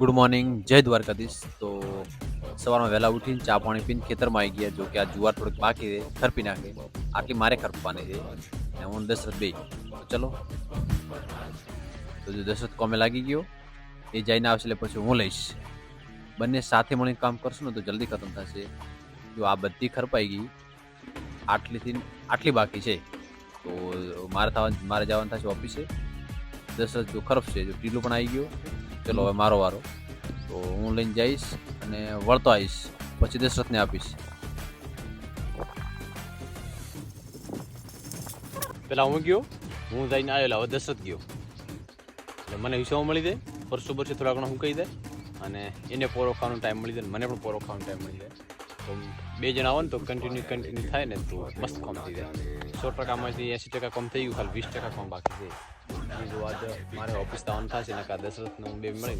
Good morning, જય દ્વારકાધીશ. તો સવારમાં વહેલા ઉઠીને ચા પાણી પીને ખેતરમાં આવી ગયા. જો કે આ જુવાર થોડીક બાકી છે, ખરપી નાખે. આટલી મારે ખરપવાની છે અને હું ને દશરથ બે. તો ચલો, તો જો દશરથ કોમે લાગી ગયો, એ જઈને આવશે એટલે પછી હું લઈશ. બંને સાથે મળીને કામ કરશું ને તો જલ્દી ખતમ થશે. જો આ બધી ખરપાઈ ગઈ, આટલીથી આટલી બાકી છે, તો મારે જવાનું થશે ઓફિસે. દશરથ જો ખરપ છે, જો ટીલું પણ આવી ગયો. ચલો હવે મારો વારો. તો હું લઈને જઈશ અને વળતો આવીશ, પછી દશરથને આપીશ. પેલા હું ગયો, હું જઈને આવેલા, હવે દશરથ ગયો. એટલે મને વિષયો મળી જાય, પરસો પરસે થોડા ઘણા હું કહી દે, અને એને પોરો ખાવાનો ટાઈમ મળી જાય, મને પણ પોરો ખાવાનો ટાઈમ મળી જાય. તો બે જણા આવે ને તો કન્ટિન્યુ થાય ને તો મસ્ત કામ થઈ જાય. 100%માંથી 80% કામ થઈ ગયું, ખાલી 20% કામ બાકી છે. જો આજે મારે ઓફિસ આવવાનું થશે ને દશરથને હું બે મળી